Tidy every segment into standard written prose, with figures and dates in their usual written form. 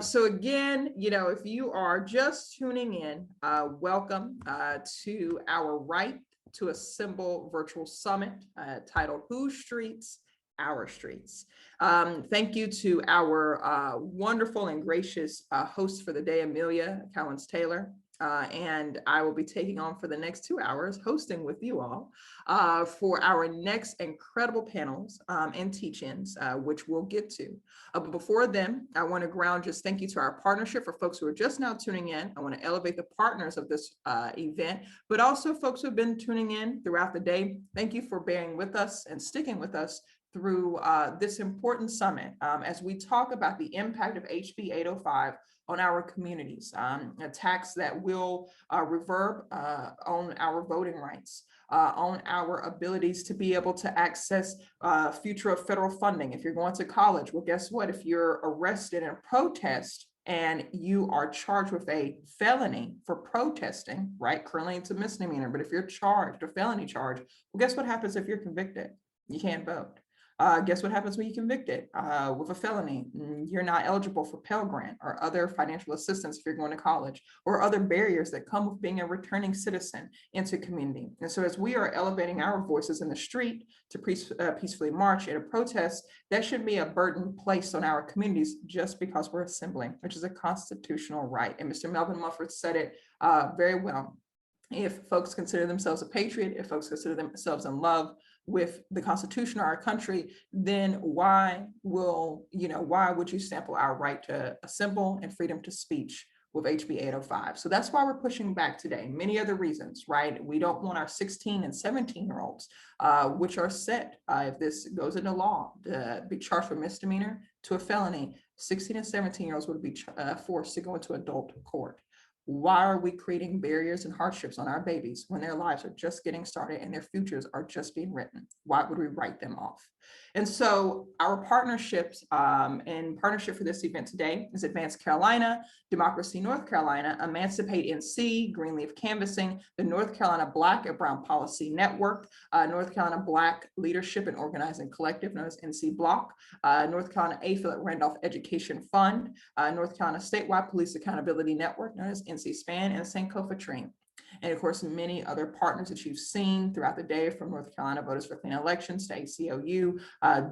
So again, if you are just tuning in, welcome to our Right to Assemble virtual summit titled Whose Streets? Our Streets. Thank you to our wonderful and gracious host for the day, Amelia Collins-Taylor. And I will be taking on for the next 2 hours, hosting with you all for our next incredible panels and teach-ins, which we'll get to. But before then, I want to ground just thank you to our partnership for folks who are just now tuning in. I want to elevate the partners of this event, but also folks who have been tuning in throughout the day. Thank you for bearing with us and sticking with us through this important summit as we talk about the impact of HB 805 on our communities, a tax that will reverb on our voting rights, on our abilities to be able to access future of federal funding. If you're going to college, well, guess what? If you're arrested in a protest and you are charged with a felony for protesting, right? Currently it's a misdemeanor, but if you're charged a felony charge, well, guess what happens if you're convicted? You can't vote. Guess what happens when you're convicted with a felony? You're not eligible for Pell Grant or other financial assistance if you're going to college, or other barriers that come with being a returning citizen into community. And so as we are elevating our voices in the street to peacefully march in a protest, that should be a burden placed on our communities just because we're assembling, which is a constitutional right. And Mr. Melvin Mufford said it very well. If folks consider themselves a patriot, if folks consider themselves in love with the Constitution of our country, then why would you sample our right to assemble and freedom to speech with HB 805? So that's why we're pushing back today. Many other reasons, right? We don't want our 16 and 17-year-olds, which are set, if this goes into law, to be charged for misdemeanor to a felony. 16 and 17-year-olds would be forced to go into adult court. Why are we creating barriers and hardships on our babies when their lives are just getting started and their futures are just being written? Why would we write them off? And so our partnerships and partnership for this event today is Advance Carolina, Democracy North Carolina, Emancipate NC, Greenleaf Canvassing, the North Carolina Black and Brown Policy Network, North Carolina Black Leadership and Organizing Collective, known as NC Block, North Carolina AFIL Randolph Education Fund, North Carolina Statewide Police Accountability Network, known as NC SPAN, and Sankofa Train. And of course, many other partners that you've seen throughout the day, from North Carolina Voters for Clean Elections to ACLU.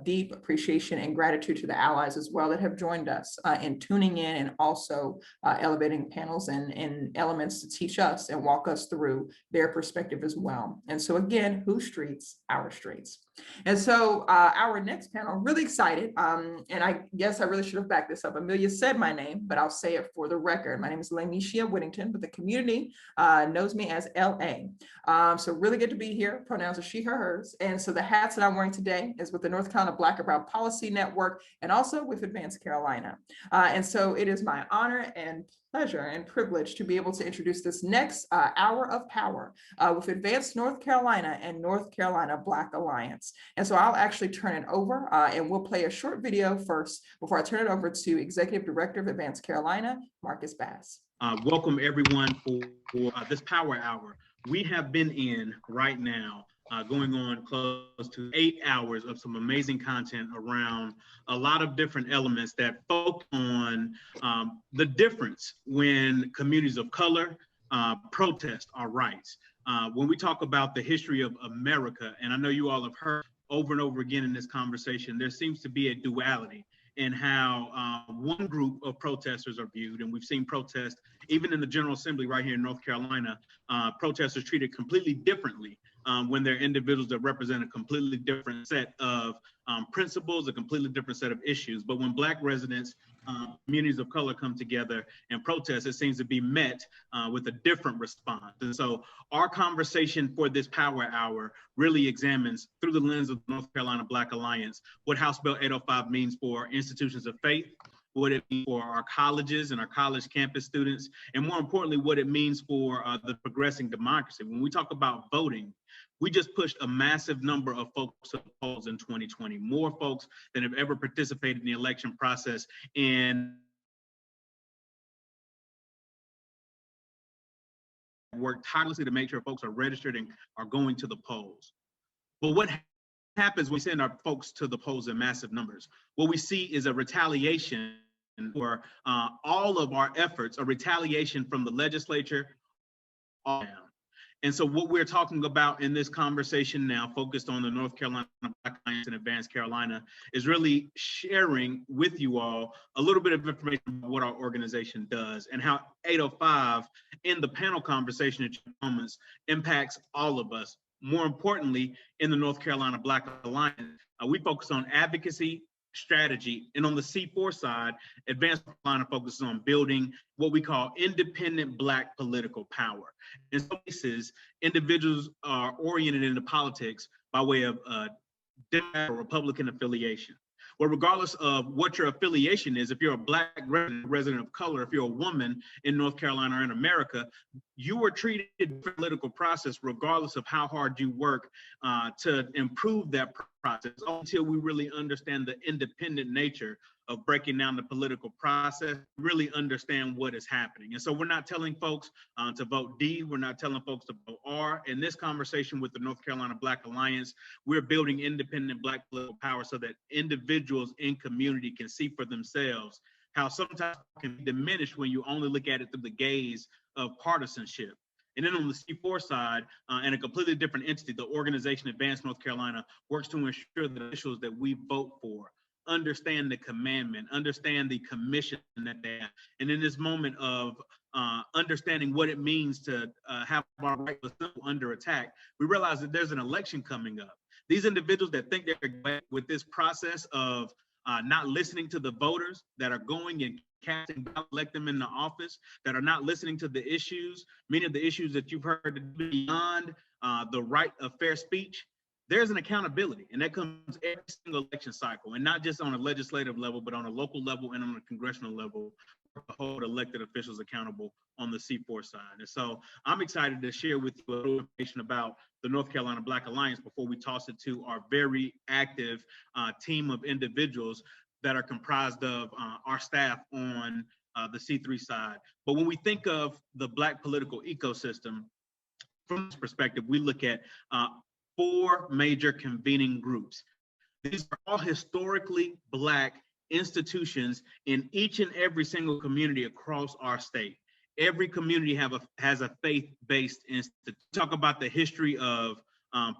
Deep appreciation and gratitude to the allies as well that have joined us in tuning in, and also elevating panels and elements to teach us and walk us through their perspective as well. And so again, whose streets? Our streets. And so our next panel, really excited, and I guess I really should have backed this up. Amelia said my name, but I'll say it for the record. My name is Lanicia Whittington, but the community knows me as LA. So really good to be here. Pronouns are she, her, hers. And so the hats that I'm wearing today is with the North Carolina Black and Brown Policy Network, and also with Advance Carolina. And so it is my honor and pleasure and privilege to be able to introduce this next hour of power with Advance North Carolina and North Carolina Black Alliance. And so I'll actually turn it over and we'll play a short video first before I turn it over to Executive Director of Advance Carolina, Marcus Bass. Welcome everyone for this power hour. We have been in right now going on close to 8 hours of some amazing content around a lot of different elements that focus on the difference when communities of color protest our rights. When we talk about the history of America, and I know you all have heard over and over again in this conversation, there seems to be a duality in how one group of protesters are viewed. And we've seen protests, even in the General Assembly right here in North Carolina, protesters treated completely differently when they're individuals that represent a completely different set of principles, a completely different set of issues. But when Black residents, communities of color come together and protest, it seems to be met with a different response. And so our conversation for this power hour really examines, through the lens of the North Carolina Black Alliance, what House Bill 805 means for institutions of faith, what it means for our colleges and our college campus students, and more importantly, what it means for the progressing democracy. When we talk about voting, we just pushed a massive number of folks to the polls in 2020, more folks than have ever participated in the election process. And worked tirelessly to make sure folks are registered and are going to the polls. But what happens when we send our folks to the polls in massive numbers? What we see is a retaliation for all of our efforts, a retaliation from the legislature all down. And so what we're talking about in this conversation now, focused on the North Carolina Black Alliance in Advanced Carolina, is really sharing with you all a little bit of information about what our organization does and how 805 in the panel conversation at moments impacts all of us. More importantly, in the North Carolina Black Alliance, we focus on advocacy, strategy, and on the C4 side, Advanced Carolina focuses on building what we call independent Black political power. In some cases, individuals are oriented into politics by way of Democrat or Republican affiliation. Well, regardless of what your affiliation is, if you're a Black resident of color, if you're a woman in North Carolina or in America, you are treated in the political process regardless of how hard you work to improve that process, until we really understand the independent nature of breaking down the political process, really understand what is happening. And so we're not telling folks to vote D, we're not telling folks to vote R. In this conversation with the North Carolina Black Alliance, we're building independent Black political power so that individuals in community can see for themselves how sometimes it can be diminished when you only look at it through the gaze of partisanship. And then on the C4 side, and a completely different entity, the organization Advanced North Carolina works to ensure that officials that we vote for understand the commandment, understand the commission that they have. And in this moment of understanding what it means to have our right to assemble under attack, we realize that there's an election coming up. These individuals that think they're with this process of not listening to the voters that are going and casting, elect them in the office, that are not listening to the issues, many of the issues that you've heard beyond the right of fair speech, there's an accountability, and that comes every single election cycle, and not just on a legislative level, but on a local level and on a congressional level, to hold elected officials accountable on the C4 side. And so I'm excited to share with you a little information about the North Carolina Black Alliance before we toss it to our very active team of individuals that are comprised of our staff on the C3 side. But when we think of the Black political ecosystem, from this perspective, we look at 4 major convening groups. These are all historically Black institutions in each and every single community across our state. Every community has a faith-based institute. Talk about the history of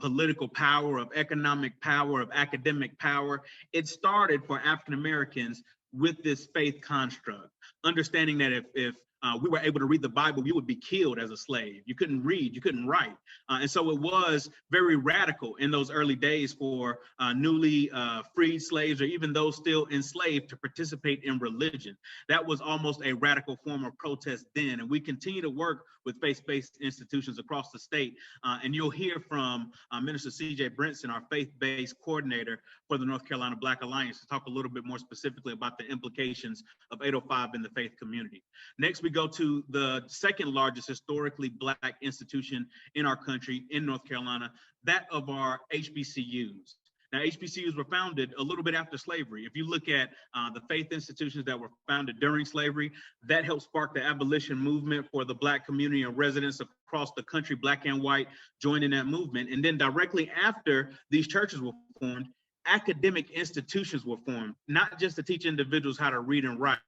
political power, of economic power, of academic power. It started for African Americans with this faith construct, understanding that if we were able to read the Bible, you would be killed as a slave. You couldn't read, you couldn't write. And so it was very radical in those early days for newly freed slaves, or even those still enslaved, to participate in religion. That was almost a radical form of protest then. And we continue to work with faith-based institutions across the state. And you'll hear from Minister CJ Robinson, our faith-based coordinator for the North Carolina Black Alliance, to talk a little bit more specifically about the implications of 805 in the faith community. Next, we go to the second largest historically Black institution in our country, in North Carolina, that of our HBCUs. Now, HBCUs were founded a little bit after slavery. If you look at the faith institutions that were founded during slavery, that helped spark the abolition movement for the Black community and residents across the country, Black and white, joined in that movement. And then directly after these churches were formed, academic institutions were formed, not just to teach individuals how to read and write,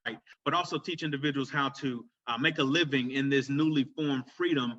but also teach individuals how to make a living in this newly formed freedom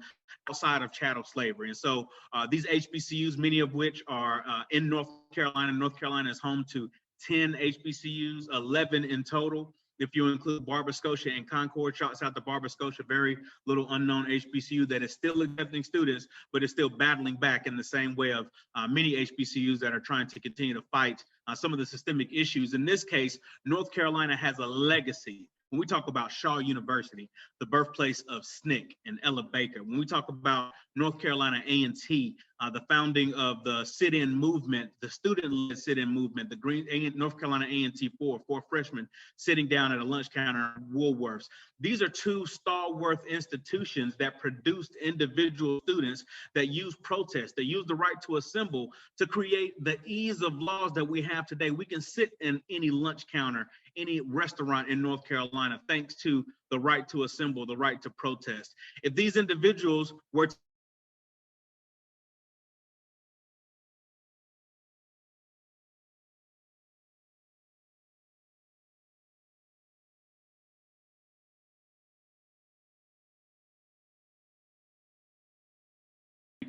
outside of chattel slavery. And so these HBCUs, many of which are in North Carolina. North Carolina is home to 10 HBCUs, 11 in total. If you include Barber Scotia and Concord, shouts out to Barber Scotia, very little unknown HBCU that is still accepting students, but is still battling back in the same way of many HBCUs that are trying to continue to fight some of the systemic issues. In this case, North Carolina has a legacy. When we talk about Shaw University, the birthplace of SNCC and Ella Baker, when we talk about North Carolina A&T, the founding of the sit-in movement, the student-led sit-in movement, the North Carolina A&T 4 freshmen sitting down at a lunch counter at Woolworths. These are 2 stalwart institutions that produced individual students that use protest, that use the right to assemble to create the ease of laws that we have today. We can sit in any lunch counter, any restaurant in North Carolina, thanks to the right to assemble, the right to protest. If these individuals were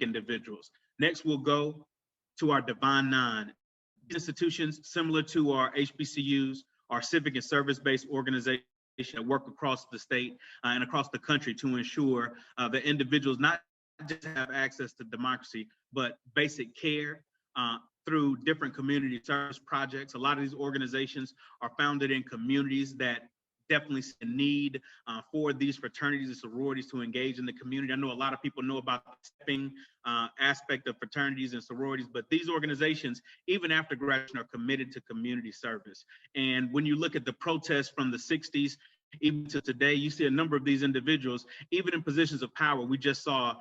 individuals. Next, we'll go to our Divine Nine. Institutions similar to our HBCUs, our civic and service-based organizations that work across the state and across the country to ensure that individuals not just have access to democracy, but basic care through different community service projects. A lot of these organizations are founded in communities that definitely see a need for these fraternities and sororities to engage in the community. I know a lot of people know about the stepping aspect of fraternities and sororities, but these organizations, even after graduation, are committed to community service. And when you look at the protests from the 60s, even to today, you see a number of these individuals, even in positions of power. We just saw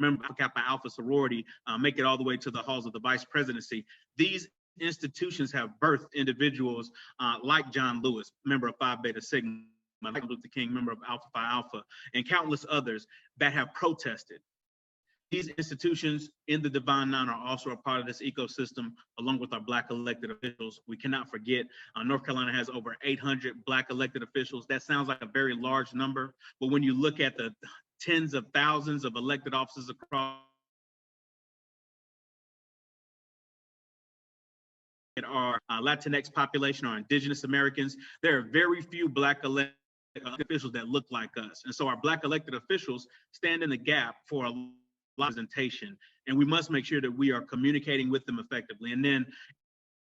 member of Kappa Alpha sorority make it all the way to the halls of the vice presidency. These institutions have birthed individuals like John Lewis, member of Phi Beta Sigma, like Luther King, member of Alpha Phi Alpha, and countless others that have protested. These institutions in the Divine Nine are also a part of this ecosystem, along with our Black elected officials. We cannot forget, North Carolina has over 800 Black elected officials. That sounds like a very large number, but when you look at the tens of thousands of elected offices across our Latinx population, our Indigenous Americans, there are very few Black elected officials that look like us. And so our Black elected officials stand in the gap for a representation, and we must make sure that we are communicating with them effectively. And then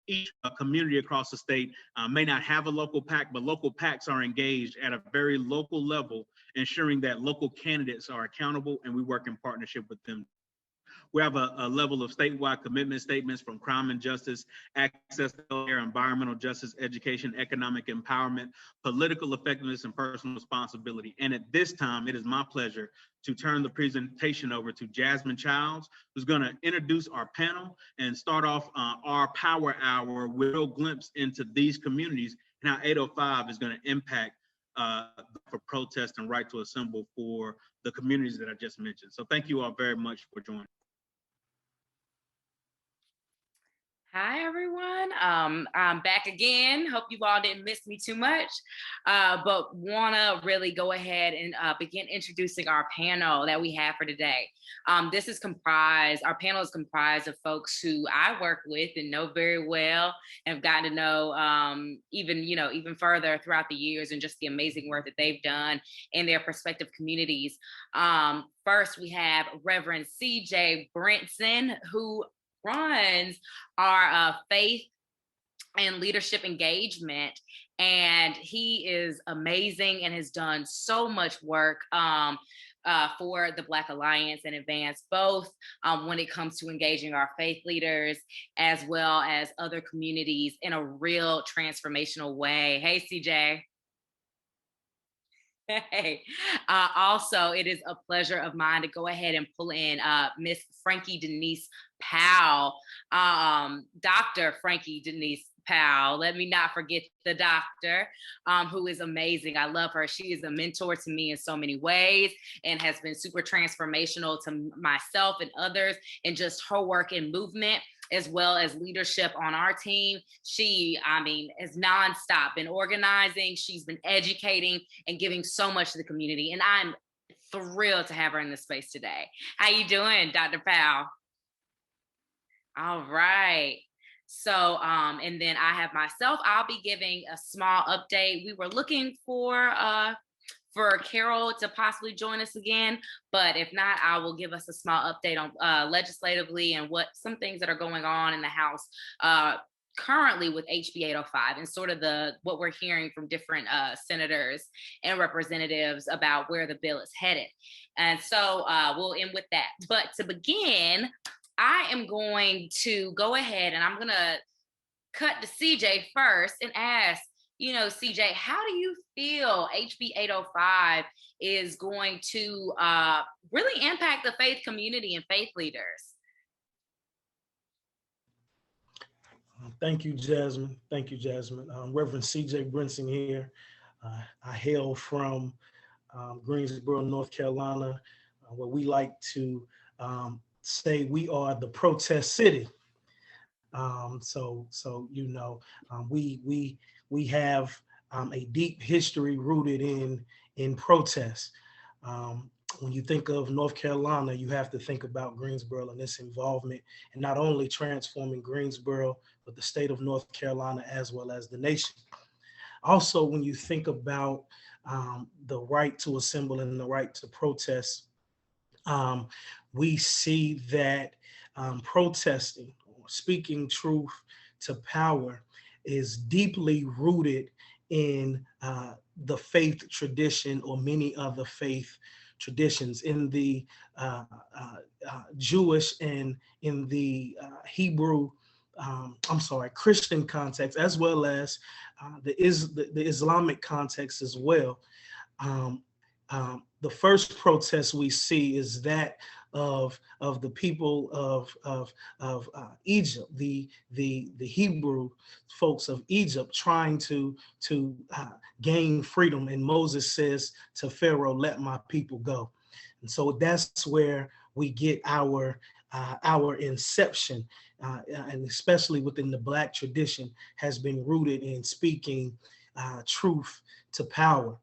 each community across the state may not have a local PAC, but local PACs are engaged at a very local level, ensuring that local candidates are accountable and we work in partnership with them. We have a level of statewide commitment statements from crime and justice, access to healthcare, environmental justice, education, economic empowerment, political effectiveness, and personal responsibility. And at this time, it is my pleasure to turn the presentation over to Jasmine Childs, who's going to introduce our panel and start off our Power Hour with a glimpse into these communities and how 805 is going to impact for protest and right to assemble for the communities that I just mentioned. So thank you all very much for joining. Hi, everyone. I'm back again. Hope you all didn't miss me too much, but want to really go ahead and begin introducing our panel that we have for today. Our panel is comprised of folks who I work with and know very well, and have gotten to know even further throughout the years, and just the amazing work that they've done in their respective communities. First, we have Reverend CJ Robinson, who runs our faith and leadership engagement, and he is amazing and has done so much work for the Black Alliance and Advance, both when it comes to engaging our faith leaders as well as other communities in a real transformational way. Hey, CJ. Hey, also, it is a pleasure of mine to go ahead and pull in Miss Frankie Denise Powell, Dr. Frankie Denise Powell. Let me not forget the doctor, who is amazing. I love her. She is a mentor to me in so many ways and has been super transformational to myself and others, and just her work in movement as well as leadership on our team. She, is nonstop been organizing. She's been educating and giving so much to the community. And I'm thrilled to have her in this space today. How you doing, Dr. Powell? All right. So, and then I have myself, I'll be giving a small update. We were looking for Carol to possibly join us again, but if not, I will give us a small update on legislatively and what some things that are going on in the House currently with HB 805, and sort of what we're hearing from different senators and representatives about where the bill is headed. And so we'll end with that. But to begin, I am going to go ahead and I'm going to cut to CJ first and ask, CJ, how do you feel HB 805 is going to really impact the faith community and faith leaders? Thank you, Jasmine. Thank you, Jasmine. Reverend CJ Robinson here. I hail from Greensboro, North Carolina, where we like to say we are the protest city. We have a deep history rooted in protest. When you think of North Carolina, you have to think about Greensboro and its involvement in not only transforming Greensboro, but the state of North Carolina as well as the nation. Also, when you think about the right to assemble and the right to protest, we see that protesting, or speaking truth to power, is deeply rooted in the faith tradition or many other faith traditions in the Jewish and in the Hebrew, Christian context, as well as the Islamic context as well. The first protest we see is that of the people of Egypt, the Hebrew folks of Egypt trying to gain freedom. And Moses says to Pharaoh, "Let my people go." And so that's where we get our inception, and especially within the Black tradition, has been rooted in speaking truth to power.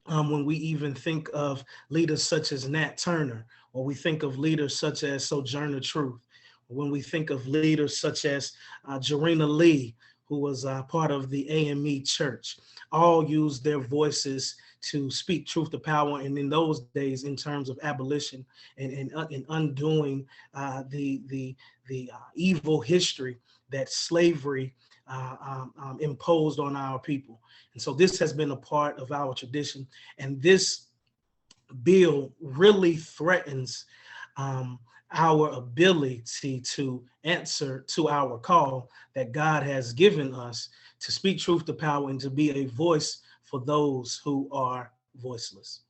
When we even think of leaders such as Nat Turner, or we think of leaders such as Sojourner Truth, when we think of leaders such as Jarena Lee, who was part of the AME Church, all used their voices to speak truth to power. And in those days, in terms of abolition and undoing the evil history that slavery imposed on our people. And so this has been a part of our tradition. And this bill really threatens our ability to answer to our call that God has given us to speak truth to power and to be a voice for those who are voiceless.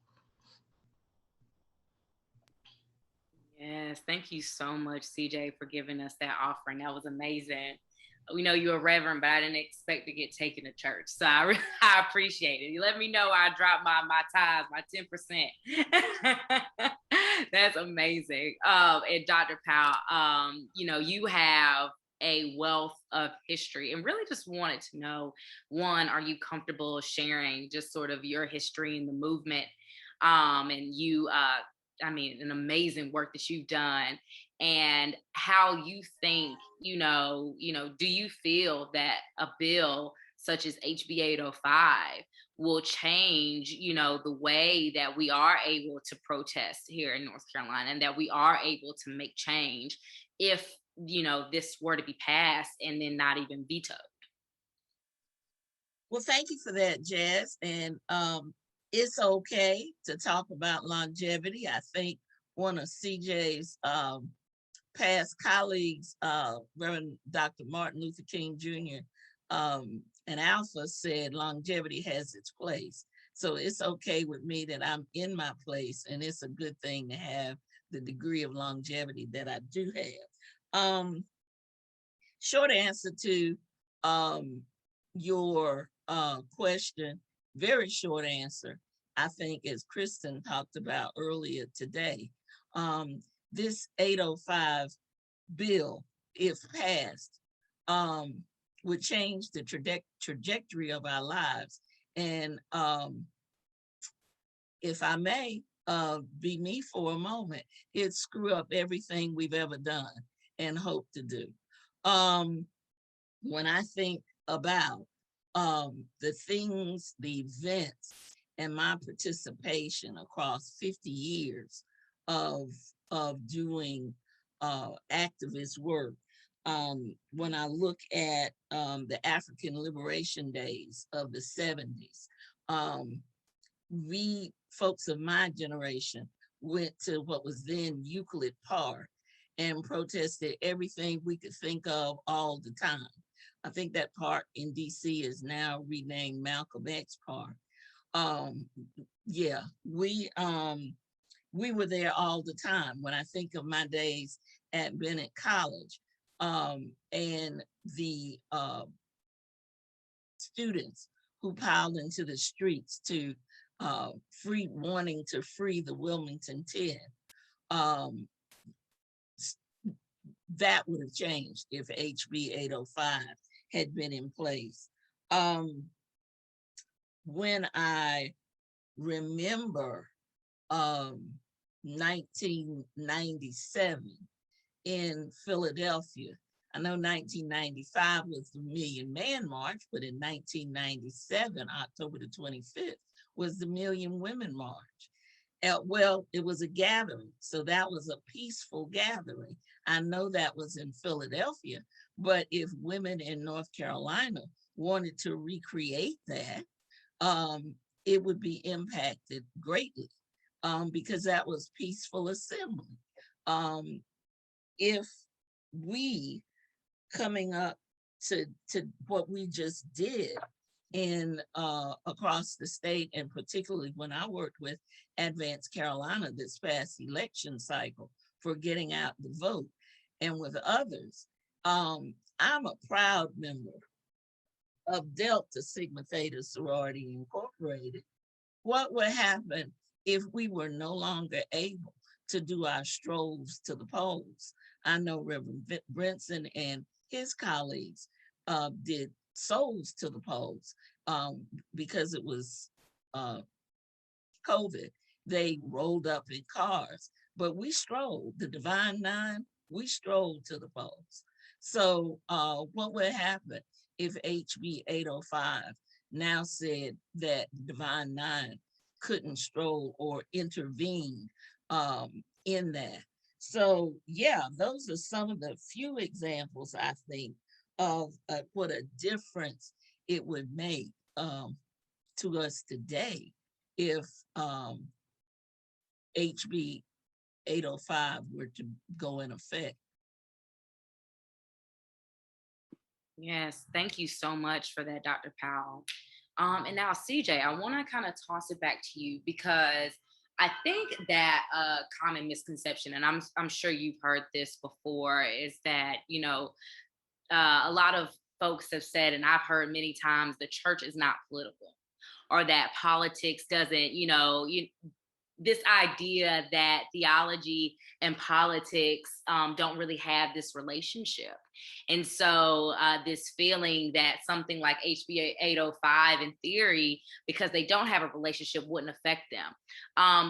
Yes, thank you so much, CJ, for giving us that offering. That was amazing. We know you're a reverend, but I didn't expect to get taken to church. So I appreciate it. You let me know I dropped my tithes, my 10%. That's amazing. And Dr. Powell, you have a wealth of history, and really just wanted to know, one, are you comfortable sharing just sort of your history in the movement? And you, an amazing work that you've done, and how you think, do you feel that a bill such as HB 805 will change, the way that we are able to protest here in North Carolina, and that we are able to make change if, this were to be passed and then not even vetoed? Well, thank you for that, Jazz. And it's okay to talk about longevity. I think one of CJ's past colleagues, Rev Dr Martin Luther King Jr. And Alpha said longevity has its place. So it's okay with me that I'm in my place, and it's a good thing to have the degree of longevity that I do have. Short answer to your question, very short answer. I think, as Kristen talked about earlier today, this 805 bill, if passed, would change the trajectory of our lives. And if I may be me for a moment, it'd screw up everything we've ever done and hope to do. When I think about the things, the events, and my participation across 50 years of doing activist work, when I look at the African Liberation Days of the 70s, we folks of my generation went to what was then Euclid Park and protested everything we could think of all the time. I think that park in DC is now renamed Malcolm X Park. Yeah, we were there all the time. When I think of my days at Bennett College, and the students who piled into the streets to wanting to free the Wilmington 10, that would have changed if HB 805 had been in place. When I remember 1997 in Philadelphia. I know 1995 was the Million Man March, but in 1997, October the 25th, was the Million Women March. Well, it was a gathering, so that was a peaceful gathering. I know that was in Philadelphia, but if women in North Carolina wanted to recreate that, it would be impacted greatly because that was peaceful assembly. If we coming up to what we just did in across the state, and particularly when I worked with Advanced Carolina this past election cycle for getting out the vote, and with others, I'm a proud member of Delta Sigma Theta Sorority Incorporated. What would happen if we were no longer able to do our strolls to the polls? I know Reverend Brinson and his colleagues did souls to the polls because it was COVID. They rolled up in cars, but we strolled, the Divine Nine, we strolled to the polls. So what would happen if HB 805 now said that Divine Nine couldn't stroll or intervene in that? So yeah, those are some of the few examples, I think, of what a difference it would make to us today if HB 805 were to go in effect. Yes, thank you so much for that, Dr. Powell. And now, CJ, I want to kind of toss it back to you because I think that a common misconception, and I'm sure you've heard this before, is that, you know, a lot of folks have said, and I've heard many times, the church is not political, or that politics doesn't, this idea that theology and politics don't really have this relationship. And so this feeling that something like HB 805 in theory, because they don't have a relationship, wouldn't affect them.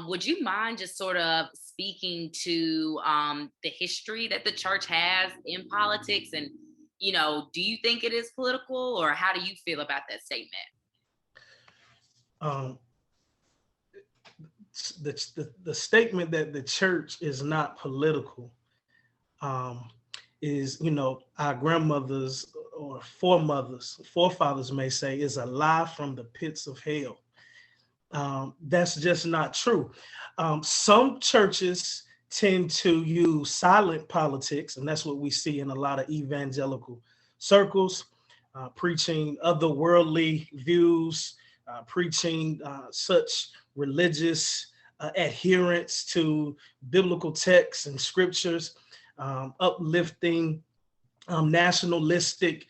Would you mind just sort of speaking to the history that the church has in politics? And, do you think it is political, or how do you feel about that statement? The statement that the church is not political is, our grandmothers or forefathers may say, is a lie from the pits of hell. That's just not true. Some churches tend to use silent politics, and that's what we see in a lot of evangelical circles, preaching otherworldly views, preaching such religious adherence to biblical texts and scriptures, uplifting nationalistic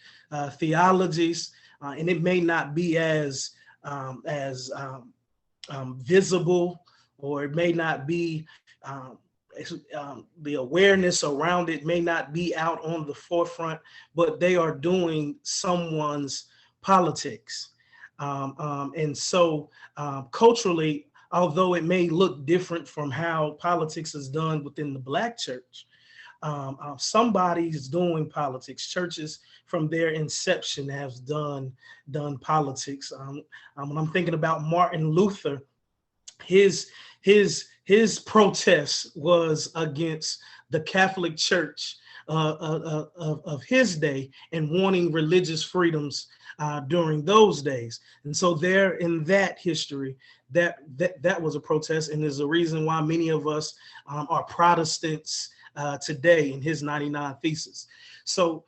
theologies, and it may not be as visible, or it may not be the awareness around it may not be out on the forefront, but they are doing someone's politics. And so culturally, although it may look different from how politics is done within the Black church, somebody's doing politics. Churches from their inception have done politics. When I'm thinking about Martin Luther, his protest was against the Catholic Church of his day and wanting religious freedoms during those days. And so there in that history, that was a protest, and is a reason why many of us are Protestants today in his 99 Theses. So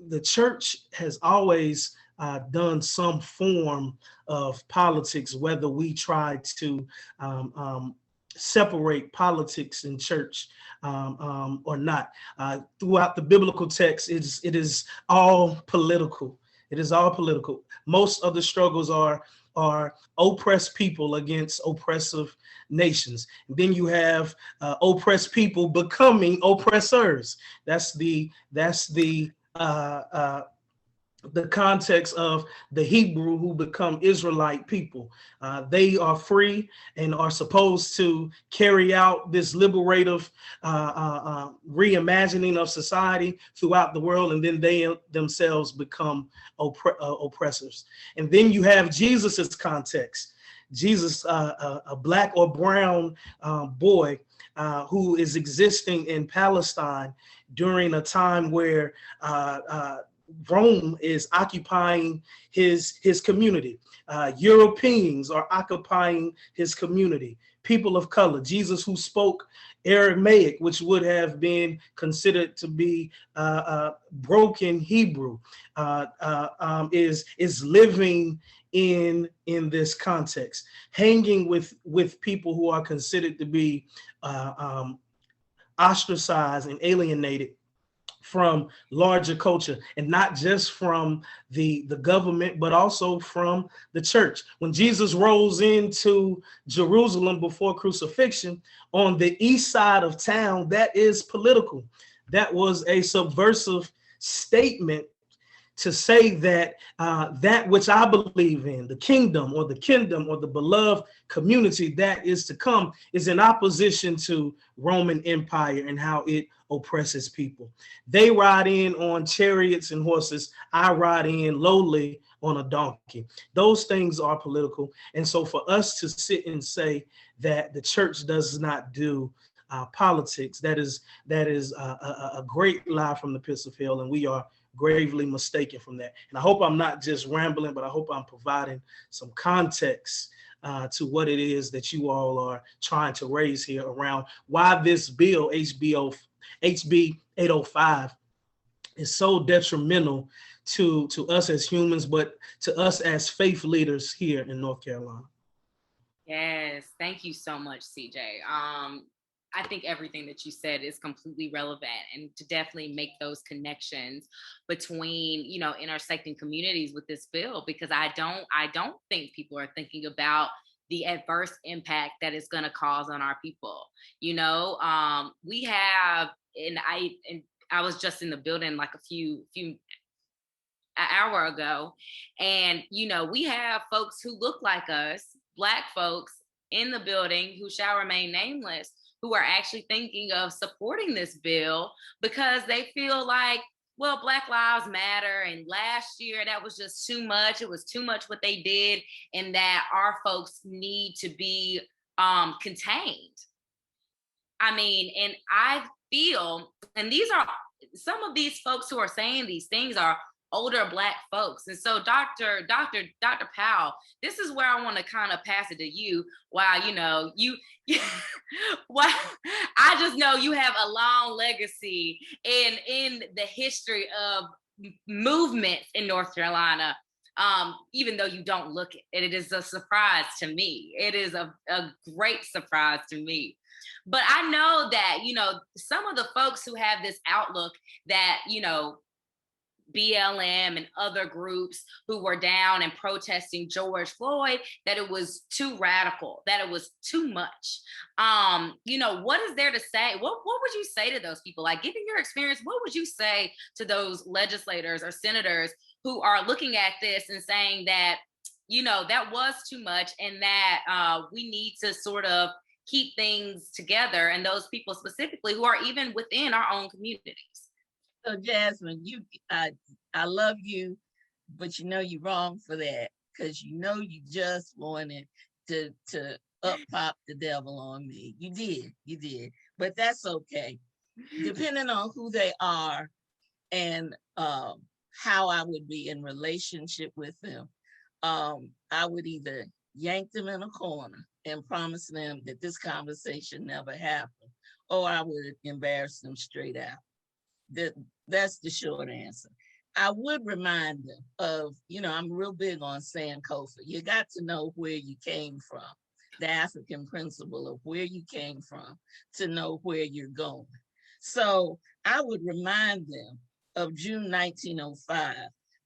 the church has always done some form of politics, whether we try to separate politics in church or not. Throughout the biblical text, it is all political. It is all political. Most of the struggles are oppressed people against oppressive nations. And then you have oppressed people becoming oppressors. That's the the context of the Hebrew who become Israelite people. They are free and are supposed to carry out this liberative reimagining of society throughout the world, and then they themselves become oppressors. And then you have Jesus's context. Jesus, a black or brown boy who is existing in Palestine during a time where Rome is occupying his community. Europeans are occupying his community. People of color, Jesus, who spoke Aramaic, which would have been considered to be broken Hebrew, is living in this context, hanging with people who are considered to be ostracized and alienated from larger culture, and not just from the government, but also from the church. When Jesus rose into Jerusalem before crucifixion, on the east side of town, that is political. That was a subversive statement to say that that which I believe in, the kingdom or the beloved community that is to come, is in opposition to Roman Empire and how it oppresses people. They ride in on chariots and horses. I ride in lowly on a donkey. Those things are political. And so for us to sit and say that the church does not do politics, that is a great lie from the pits of hell, and we are gravely mistaken from that. And I hope I'm not just rambling, but I hope I'm providing some context to what it is that you all are trying to raise here around why this bill, HB 805, is so detrimental to us as humans, but to us as faith leaders here in North Carolina. Yes, thank you so much, CJ. I think everything that you said is completely relevant, and to definitely make those connections between, you know, intersecting communities with this bill, because I don't think people are thinking about the adverse impact that it's going to cause on our people. You know, we have, and I was just in the building like an hour ago, and you know, we have folks who look like us, Black folks in the building who shall remain nameless, who are actually thinking of supporting this bill because they feel like, well, Black Lives Matter, and last year that was just too much. It was too much what they did, and that our folks need to be contained. I mean, and I feel, and these are some of these folks who are saying these things are older Black folks. And so Dr. Powell, this is where I want to kind of pass it to you. While, you know, well, I just know you have a long legacy in the history of movements in North Carolina. Even though you don't look it, it is a surprise to me. It is a great surprise to me. But I know that, you know, some of the folks who have this outlook that, you know, BLM and other groups who were down and protesting George Floyd, that it was too radical, that it was too much. You know, what is there to say? What would you say to those people? Like, given your experience, what would you say to those legislators or senators who are looking at this and saying that, you know, that was too much, and that we need to sort of keep things together, and those people specifically who are even within our own communities? So Jasmine, I love you, but you know you're wrong for that, because you know you just wanted to up pop the devil on me. You did, but that's okay. Depending on who they are and how I would be in relationship with them, I would either yank them in a corner and promise them that this conversation never happened, or I would embarrass them straight out. That's the short answer. I would remind them of, you know, I'm real big on Sankofa. You got to know where you came from, the African principle of where you came from to know where you're going. So I would remind them of June 1905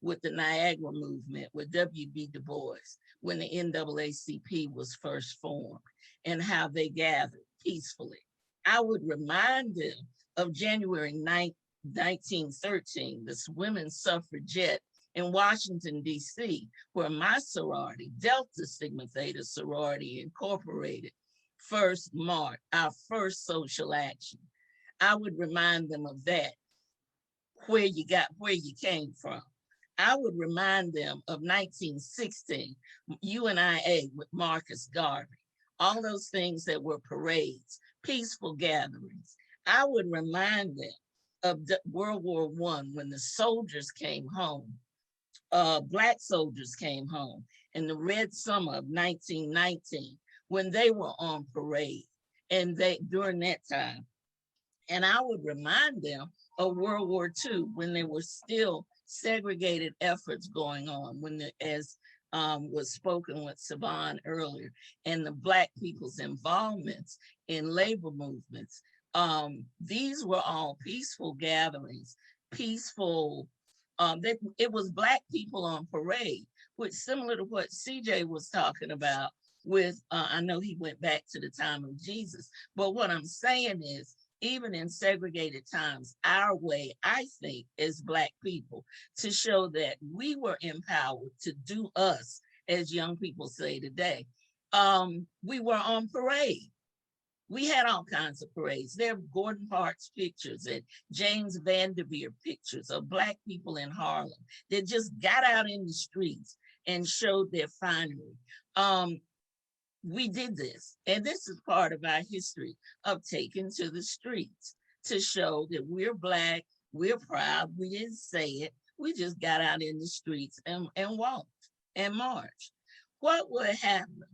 with the Niagara movement with W.B. Du Bois, when the NAACP was first formed, and how they gathered peacefully. I would remind them of January 9th, 1913, this women's suffragette in Washington, D.C., where my sorority, Delta Sigma Theta Sorority Incorporated, first marked our first social action. I would remind them of that, where you came from. I would remind them of 1916, UNIA with Marcus Garvey, all those things that were parades, peaceful gatherings. I would remind them of World War I, when the soldiers came home, Black soldiers came home in the Red Summer of 1919, when they were on parade, and during that time. And I would remind them of World War II, when there were still segregated efforts going on, as was spoken with Savon earlier, and the Black people's involvements in labor movements. These were all peaceful gatherings, peaceful, it was Black people on parade, which similar to what CJ was talking about with, I know he went back to the time of Jesus, but what I'm saying is, even in segregated times, our way, I think, as Black people, to show that we were empowered to do us, as young people say today. We were on parade. We had all kinds of parades. There are Gordon Parks pictures and James Vanderveer pictures of Black people in Harlem that just got out in the streets and showed their finery. We did this, and this is part of our history of taking to the streets to show that we're Black, we're proud, we didn't say it, we just got out in the streets and walked and marched. What would happen?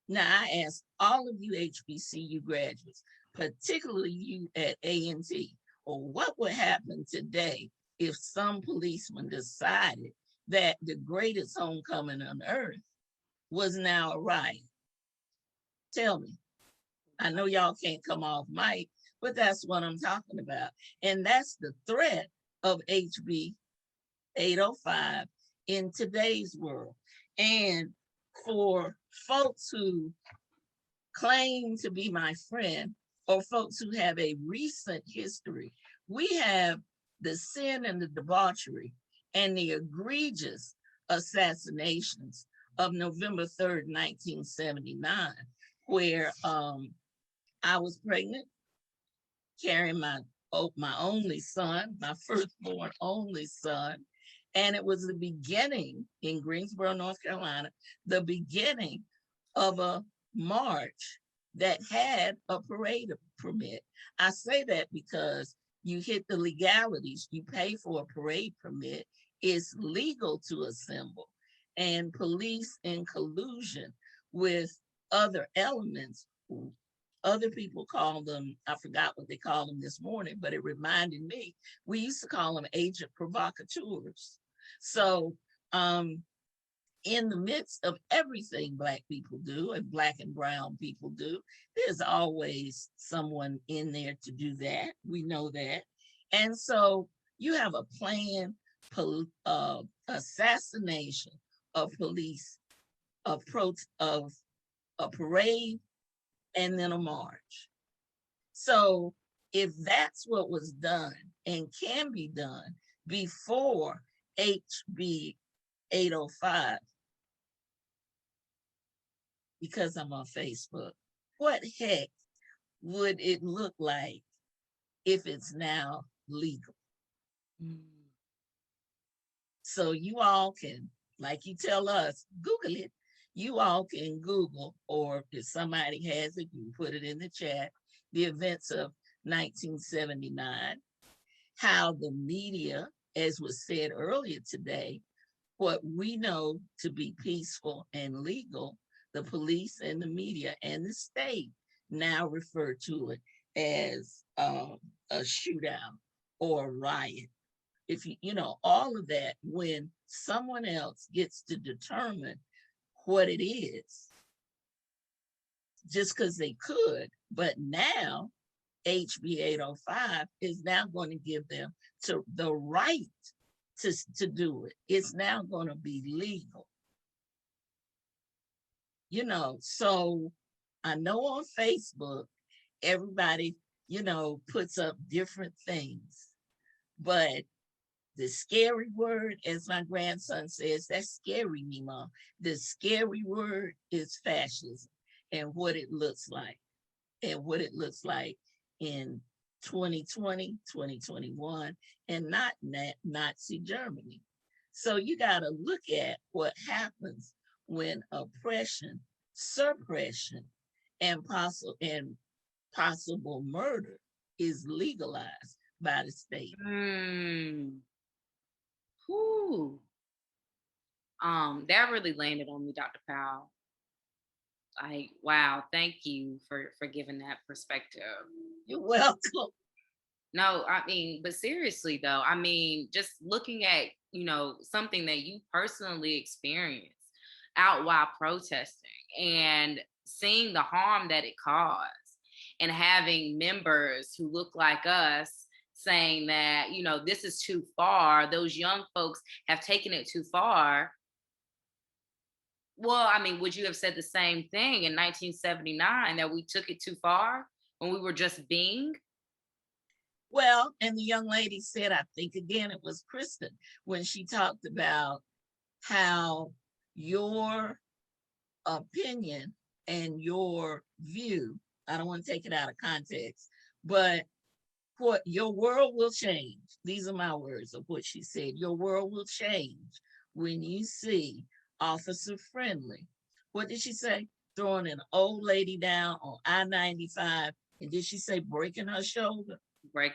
Now, I ask all of you HBCU graduates, particularly you at A&T, or what would happen today if some policeman decided that the greatest homecoming on earth was now a riot? Tell me. I know y'all can't come off mic, but that's what I'm talking about. And that's the threat of HB 805 in today's world. And for folks who claim to be my friend, or folks who have a recent history, we have the sin and the debauchery and the egregious assassinations of November 3rd, 1979, where I was pregnant, carrying my only son, my firstborn only son. And it was the beginning in Greensboro, North Carolina, the beginning of a march that had a parade permit. I say that because you hit the legalities, you pay for a parade permit, it's legal to assemble, and police in collusion with other elements, other people call them, I forgot what they called them this morning, but it reminded me, we used to call them agent provocateurs. So in the midst of everything Black people do and Black and brown people do, there's always someone in there to do that. We know that. And so you have a planned assassination of police, of a parade, and then a march. So if that's what was done and can be done before HB 805, because I'm on Facebook, what heck would it look like if it's now legal? So you all can, like you tell us, Google it. You all can Google, or if somebody has it, you can put it in the chat, the events of 1979, how the media, as was said earlier today, what we know to be peaceful and legal, the police and the media and the state now refer to it as a shootout or a riot. If you know, all of that, when someone else gets to determine what it is, just because they could, but now HB 805 is now going to give them the right to do it. It's now going to be legal. You know, so I know on Facebook, everybody, you know, puts up different things, but The scary word, as my grandson says, that's scary me, Mom. The scary word is fascism and what it looks like in 2020, 2021, and not Nazi Germany. So you got to look at what happens when oppression, suppression, and possible murder is legalized by the state. Whew. That really landed on me, Dr. Powell. Like, wow, thank you for giving that perspective. You're welcome. No, I mean, but seriously though, I mean, just looking at, something that you personally experienced out while protesting and seeing the harm that it caused and having members who look like us saying that, this is too far. Those young folks have taken it too far. Well, I mean, would you have said the same thing in 1979 that we took it too far when we were just being? Well, and the young lady said, I think again, it was Kristen, when she talked about how your opinion and your view, I don't want to take it out of context, but what your world will change. These are my words of what she said. Your world will change when you see officer friendly. What did she say? Throwing an old lady down on I-95. And did she say breaking her shoulder?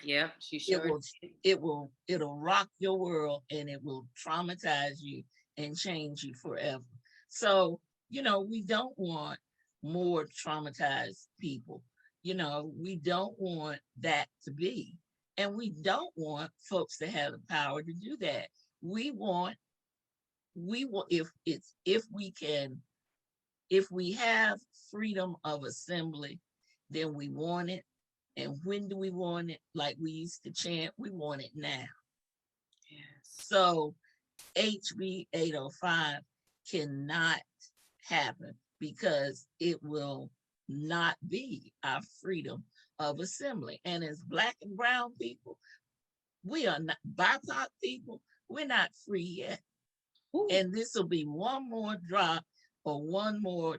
Yep, she sure. It'll rock your world and it will traumatize you and change you forever. So, we don't want more traumatized people. We don't want that to be. And we don't want folks to have the power to do that. We want, if we have freedom of assembly, then we want it. And when do we want it? Like we used to chant, we want it now. Yes. So HB 805 cannot happen because it will not be our freedom of assembly. And as Black and brown people, we are not, BIPOC people, we're not free yet. Ooh. And this will be one more drop or one more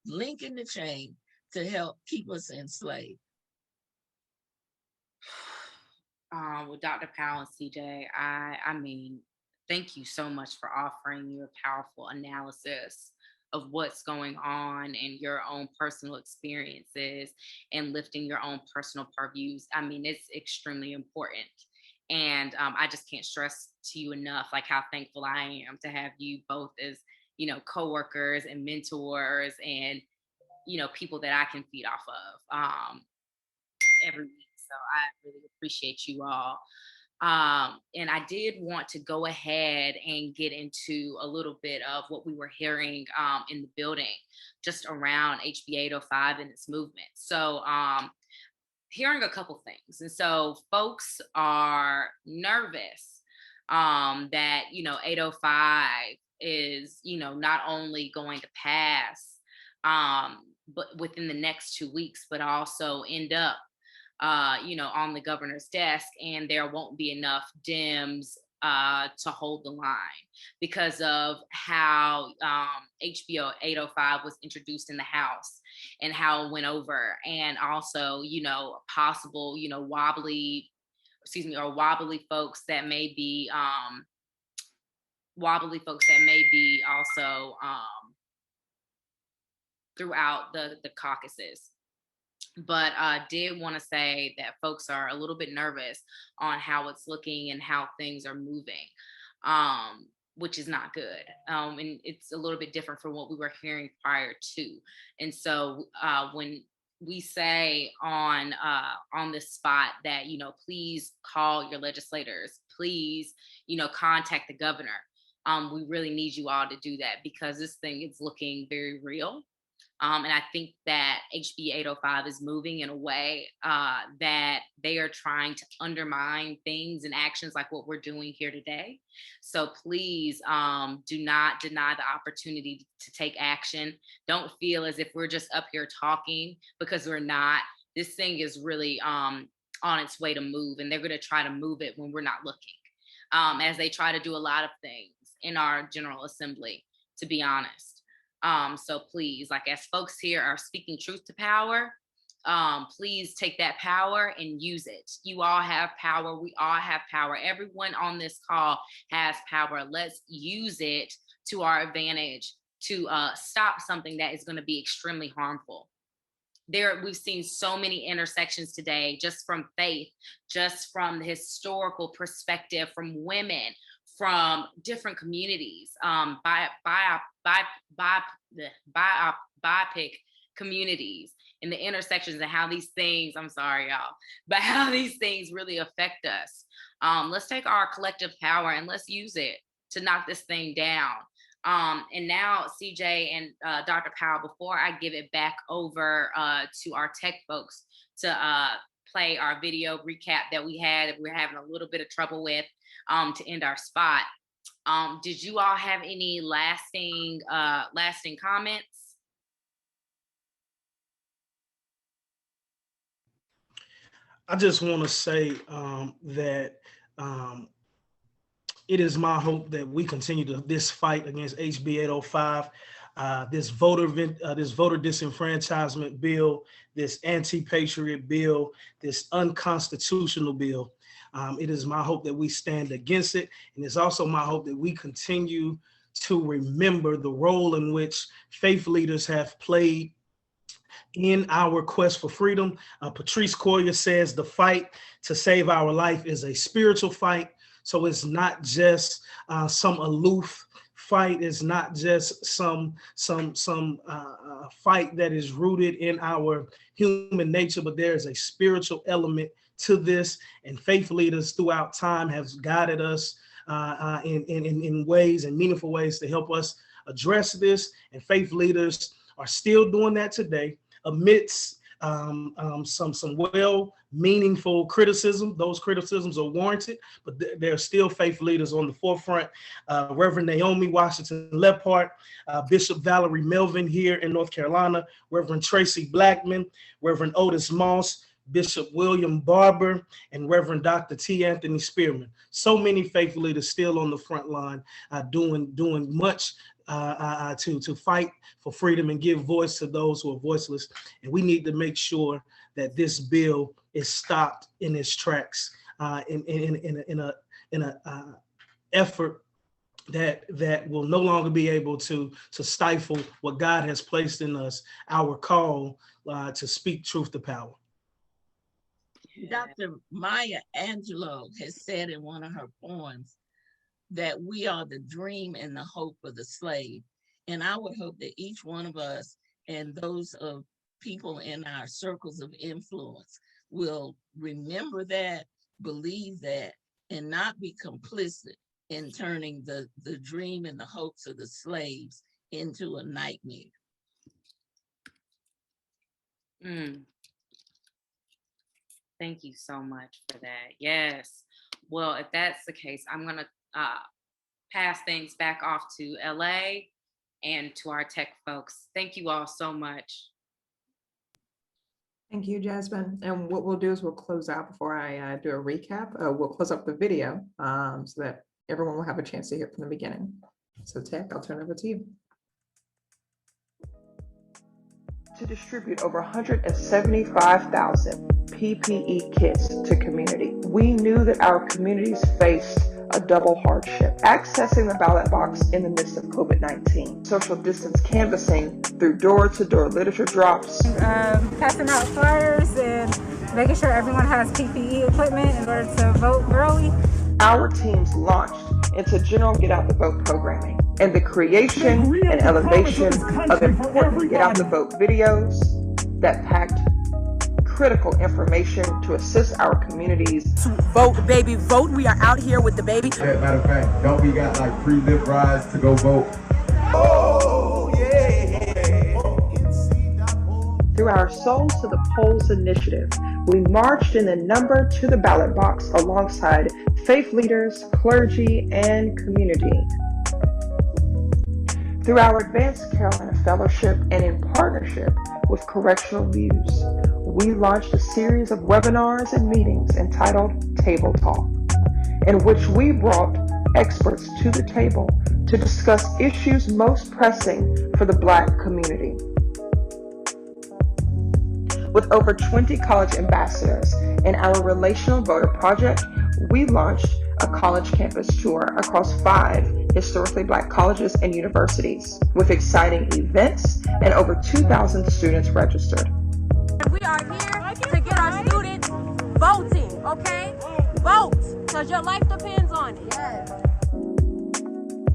link in the chain to help keep us enslaved. With Dr. Powell and CJ, I mean, thank you so much for offering your powerful analysis of what's going on and your own personal experiences and lifting your own personal purviews. I mean, it's extremely important. And I just can't stress to you enough, like how thankful I am to have you both as, coworkers and mentors and, people that I can feed off of every week. So I really appreciate you all. And I did want to go ahead and get into a little bit of what we were hearing in the building just around HB 805 and its movement. So hearing a couple things. And so folks are nervous that, 805 is, not only going to pass, but within the next 2 weeks, but also end up on the governor's desk, and there won't be enough Dems to hold the line because of how HBO 805 was introduced in the House and how it went over, and also, possible, wobbly folks that may be also throughout the caucuses. But did want to say that folks are a little bit nervous on how it's looking and how things are moving, which is not good. And it's a little bit different from what we were hearing prior to. And so when we say on this spot that, please call your legislators, please, contact the governor. We really need you all to do that because this thing is looking very real. And I think that HB 805 is moving in a way that they are trying to undermine things and actions like what we're doing here today. So please do not deny the opportunity to take action. Don't feel as if we're just up here talking, because we're not. This thing is really on its way to move, and they're going to try to move it when we're not looking. as they try to do a lot of things in our General Assembly, to be honest. So please, like as folks here are speaking truth to power, please take that power and use it. You all have power. We all have power. Everyone on this call has power. Let's use it to our advantage to stop something that is going to be extremely harmful. We've seen so many intersections today, just from faith, just from the historical perspective, from women, from different communities, BIPOC communities, and the intersections and how these things, I'm sorry, y'all, but how these things really affect us. Let's take our collective power and let's use it to knock this thing down. And now, CJ and Dr. Powell, before I give it back over to our tech folks to play our video recap that we're having a little bit of trouble with to end our spot, did you all have any lasting comments? I just want to say that it is my hope that we continue this fight against HB 805, this voter disenfranchisement bill, this anti-patriot bill, this unconstitutional bill. It is my hope that we stand against it. And it's also my hope that we continue to remember the role in which faith leaders have played in our quest for freedom. Patrice Collier says the fight to save our life is a spiritual fight. So it's not just some aloof fight. It's not just some fight that is rooted in our human nature, but there is a spiritual element to this. And faith leaders throughout time have guided us in ways and meaningful ways to help us address this. And faith leaders are still doing that today amidst some meaningful criticism. Those criticisms are warranted, but there are still faith leaders on the forefront. Reverend Naomi Washington Lepart, Bishop Valerie Melvin here in North Carolina, Reverend Tracy Blackman, Reverend Otis Moss, Bishop William Barber, and Reverend Dr. T. Anthony Spearman. So many faith leaders still on the front line, doing much to fight for freedom and give voice to those who are voiceless. And we need to make sure that this bill is stopped in its tracks in a effort that will no longer be able to stifle what God has placed in us, our call to speak truth to power. Dr. Maya Angelou has said in one of her poems that we are the dream and the hope of the slave. And I would hope that each one of us and those of people in our circles of influence will remember that, believe that, and not be complicit in turning the dream and the hopes of the slaves into a nightmare. Thank you so much for that. Yes. Well, if that's the case, I'm going to pass things back off to LA and to our tech folks. Thank you all so much. Thank you, Jasmine. And what we'll do is we'll close out before I do a recap. We'll close up the video so that everyone will have a chance to hear from the beginning. So Tech, I'll turn it over to you. To distribute over 175,000 PPE kits to community. We knew that our communities faced a double hardship. Accessing the ballot box in the midst of COVID-19, social distance canvassing through door-to-door literature drops. Passing out flyers and making sure everyone has PPE equipment in order to vote early. Our teams launched into general Get Out the Vote programming and the creation and elevation of important Get Out the Vote videos that packed critical information to assist our communities. To vote, baby, vote. We are out here with the baby. Yeah, matter of fact, don't we got like free lift rides to go vote? Oh, yeah. Through our Souls to the Polls initiative, we marched in the number to the ballot box alongside faith leaders, clergy, and community. Through our Advanced Carolina Fellowship and in partnership with Correctional Views, we launched a series of webinars and meetings entitled Table Talk. in which we brought experts to the table to discuss issues most pressing for the Black community. With over 20 college ambassadors in our Relational Voter Project, we launched a college campus tour across 5 historically Black colleges and universities with exciting events and over 2,000 students registered. We are here to get our students voting, okay? Vote, because your life depends on it. Yes.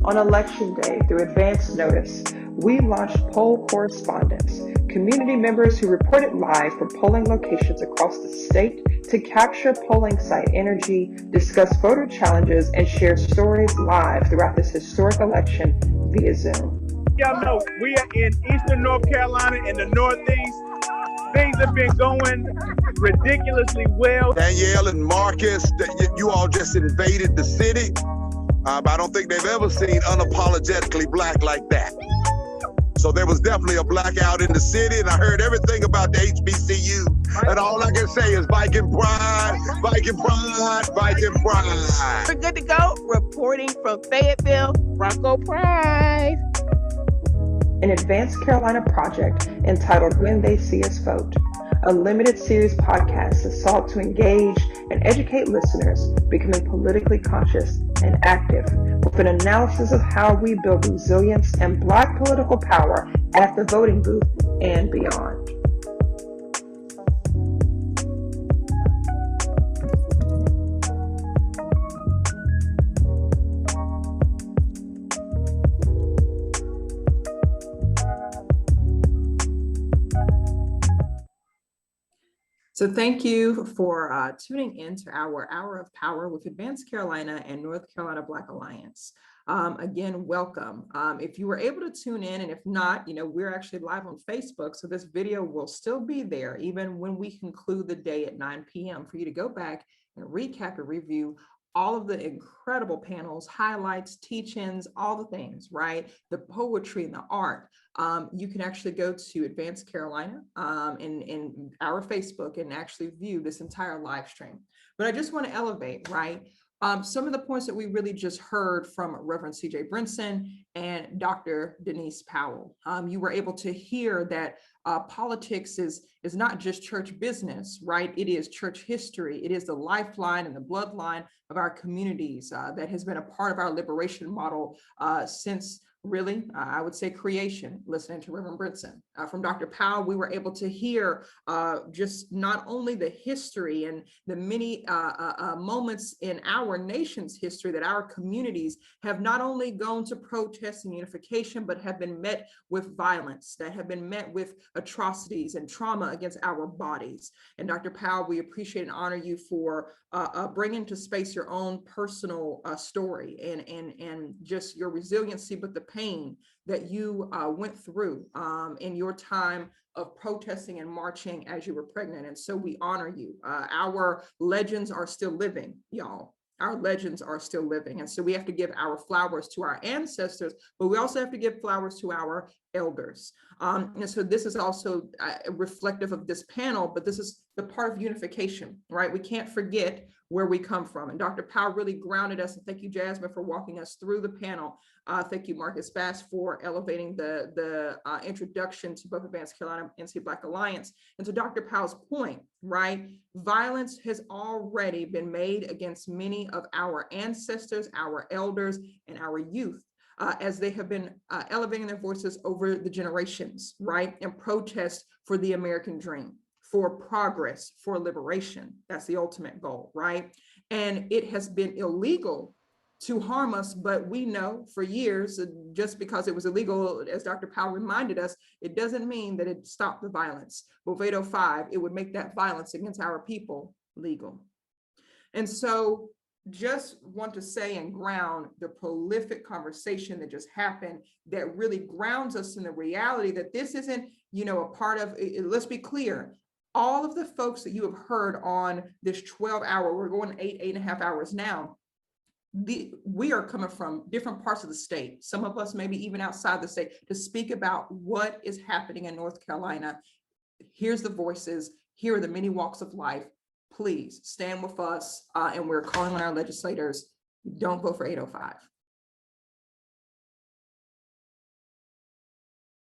On Election Day, through advance notice, we launched poll correspondents, community members who reported live from polling locations across the state to capture polling site energy, discuss voter challenges, and share stories live throughout this historic election via Zoom. Y'all know we are in Eastern North Carolina in the Northeast. Things have been going ridiculously well. Danielle and Marcus, you all just invaded the city. But I don't think they've ever seen unapologetically Black like that. So there was definitely a blackout in the city, and I heard everything about the HBCU. And all I can say is Viking pride, Viking pride, Viking pride. We're good to go. Reporting from Fayetteville, Bronco Pride. An Advanced Carolina project entitled When They See Us Vote, a limited series podcast that sought to engage and educate listeners becoming politically conscious and active with an analysis of how we build resilience and Black political power at the voting booth and beyond. So thank you for tuning in to our Hour of Power with Advanced Carolina and North Carolina Black Alliance. Again, welcome. If you were able to tune in, and if not, we're actually live on Facebook, so this video will still be there even when we conclude the day at 9 p.m. for you to go back and recap and review all of the incredible panels, highlights, teach-ins, all the things, right? The poetry and the art. You can actually go to Advanced Carolina in our Facebook and actually view this entire live stream. But I just want to elevate, right? Some of the points that we really just heard from Reverend CJ Robinson and Dr. Denise Powell. You were able to hear that politics is not just church business, right? It is church history. It is the lifeline and the bloodline of our communities that has been a part of our liberation model since really, I would say creation, listening to Reverend Brinson. From Dr. Powell, we were able to hear just not only the history and the many moments in our nation's history that our communities have not only gone to protest and unification, but have been met with violence, that have been met with atrocities and trauma against our bodies. And Dr. Powell, we appreciate and honor you for bringing to space your own personal story and just your resiliency, but the pain that you went through in your time of protesting and marching as you were pregnant. And so we honor you. Our legends are still living, y'all. Our legends are still living. And so we have to give our flowers to our ancestors, but we also have to give flowers to our elders. And so this is also reflective of this panel, but this is the part of unification, right? We can't forget where we come from. And Dr. Powell really grounded us. And thank you, Jasmine, for walking us through the panel. Thank you, Marcus Bass, for elevating the introduction to both Advanced Carolina and NC Black Alliance. And to Dr. Powell's point, right? Violence has already been made against many of our ancestors, our elders, and our youth. As they have been elevating their voices over the generations, right? And protest for the American dream, for progress, for liberation. That's the ultimate goal, right? And it has been illegal to harm us, but we know for years, just because it was illegal, as Dr. Powell reminded us, it doesn't mean that it stopped the violence. With 805, it would make that violence against our people legal. And so just want to say and ground the prolific conversation that just happened that really grounds us in the reality that this isn't, a part of, let's be clear, all of the folks that you have heard on this 12-hour, we're going 8.5 hours now, we are coming from different parts of the state, some of us maybe even outside the state, to speak about what is happening in North Carolina. Here's the voices, here are the many walks of life. please stand with us. And we're calling on our legislators, don't vote for 805.